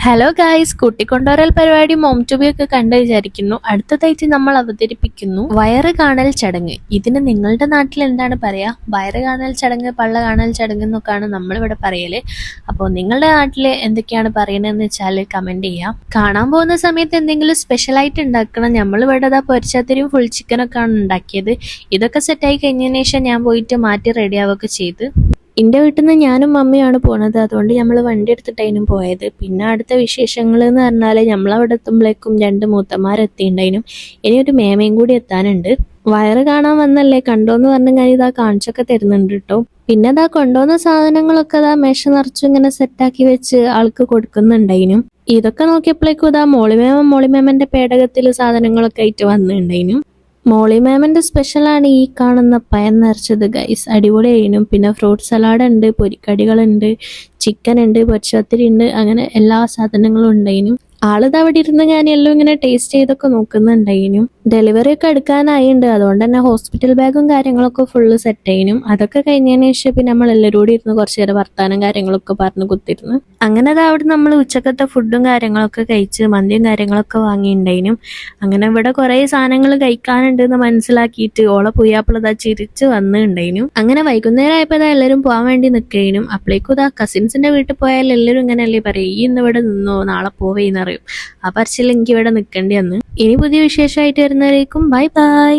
Hello guys, കൂട്ടിക്കൊണ്ടുവരൽ പരിപാടി mom to B ഒക്കെ കണ്ടു വിചാരിക്കുന്നു. അടുത്തതായിട്ട് നമ്മൾ അവതരിപ്പിക്കുന്നു വയറ് കാണൽ ചടങ്ങ്. ഇതിന് നിങ്ങളുടെ നാട്ടിൽ എന്താണ് പറയാ? വയറ് കാണൽ ചടങ്ങ്, പള്ള കാണൽ ചടങ്ങ് എന്നൊക്കെയാണ് നമ്മളിവിടെ പറയല്. അപ്പോൾ നിങ്ങളുടെ നാട്ടിൽ എന്തൊക്കെയാണ് പറയണതെന്ന് വെച്ചാൽ കമന്റ് ചെയ്യാം. കാണാൻ പോകുന്ന സമയത്ത് എന്തെങ്കിലും സ്പെഷ്യലായിട്ട് ഉണ്ടാക്കണം. നമ്മളിവിടെ പൊരിച്ചാത്തിരിയും ഫുൾ ചിക്കനൊക്കെയാണ് ഉണ്ടാക്കിയത്. ഇതൊക്കെ സെറ്റായി കഴിഞ്ഞതിന് ശേഷം ഞാൻ പോയിട്ട് മാറ്റി റെഡിയാവുകയൊക്കെ ചെയ്ത്. എൻ്റെ വീട്ടിൽ നിന്ന് ഞാനും മമ്മിയാണ് പോണത്. അതുകൊണ്ട് നമ്മൾ വണ്ടി എടുത്തിട്ടായിരുന്നു പോയത്. പിന്നെ അടുത്ത വിശേഷങ്ങൾ എന്ന് പറഞ്ഞാൽ നമ്മളവിടെ എത്തുമ്പോഴേക്കും 2 മൂത്തന്മാരെത്തിയിട്ടുണ്ടായിരുന്നു. ഇനി ഒരു മേമയും കൂടി എത്താനുണ്ട്. വയറ് കാണാൻ വന്നല്ലേ, കണ്ടോന്ന് പറഞ്ഞ് ഞാൻ ഇതാ കാണിച്ചൊക്കെ തരുന്നുണ്ട് കേട്ടോ. പിന്നെ ഇതാ കൊണ്ടുവന്ന സാധനങ്ങളൊക്കെ ഇതാ മേശ നിറച്ചു ഇങ്ങനെ സെറ്റാക്കി വെച്ച് ആൾക്ക് കൊടുക്കുന്നുണ്ടായിരുന്നു. ഇതൊക്കെ നോക്കിയപ്പോഴേക്കും ഇതാ മോളിമേമന്റെ പേടകത്തിൽ സാധനങ്ങളൊക്കെ ആയിട്ട് വന്നിട്ടുണ്ടായിരുന്നു. മോളി മാമന്റെ സ്പെഷ്യലാണ് ഈ കാണുന്ന പയൻ നിറച്ചത് ഗൈസ്. അടിപൊളിയായിരുന്നു. പിന്നെ ഫ്രൂട്ട് സലാഡ് ഉണ്ട്, പൊരിക്കടികളുണ്ട്, ചിക്കൻ ഉണ്ട്, പൊരിച്ചത്തിരി ഉണ്ട്, അങ്ങനെ എല്ലാ സാധനങ്ങളും ഉണ്ടായിരുന്നു. ആളിത് അവിടെ ഇരുന്ന് ഞാൻ എല്ലാം ഇങ്ങനെ ടേസ്റ്റ് ചെയ്തൊക്കെ നോക്കുന്നുണ്ടായിരുന്നു. ഡെലിവറി ഒക്കെ എടുക്കാനായിട്ടുണ്ട്. അതുകൊണ്ട് തന്നെ ഹോസ്പിറ്റൽ ബാഗും കാര്യങ്ങളൊക്കെ ഫുള്ള് സെറ്റ് ആയിരുന്നു. അതൊക്കെ കഴിഞ്ഞതിന് ശേഷം പിന്നെ നമ്മൾ എല്ലാവരും കൂടി ഇരുന്ന് കുറച്ച് നേരം വർത്താനം കാര്യങ്ങളൊക്കെ പറഞ്ഞ് കുത്തിരുന്നു. അങ്ങനെ അത് അവിടെ നമ്മൾ ഉച്ചക്കത്തെ ഫുഡും കാര്യങ്ങളൊക്കെ കഴിച്ച് മന്തിയും കാര്യങ്ങളൊക്കെ വാങ്ങിയിട്ടുണ്ടായിരുന്നു. അങ്ങനെ ഇവിടെ കുറെ സാധനങ്ങൾ കഴിക്കാനുണ്ട് എന്ന് മനസ്സിലാക്കിയിട്ട് ഓളെ പുയ്യാപ്പിള ചിരിച്ച് വന്നിട്ടുണ്ടായിരുന്നു. അങ്ങനെ വൈകുന്നേരം ആയപ്പോൾ എല്ലാവരും പോകാൻ വേണ്ടി നിൽക്കുകയും അപ്പോഴേക്കും ഇതാ കസിൻസിന്റെ വീട്ടിൽ പോയാൽ എല്ലാവരും ഇങ്ങനെയല്ലേ പറയും, ഈ ഇന്ന് ഇവിടെ നിന്നോ, നാളെ പോവേന്ന് പറയും. ആ പറച്ചിൽ എനിക്ക് ഇവിടെ നിൽക്കേണ്ടി വന്നു. ഇനി പുതിയ വിശേഷമായിട്ട് വരുന്നവരേക്കും ബൈ ബൈ.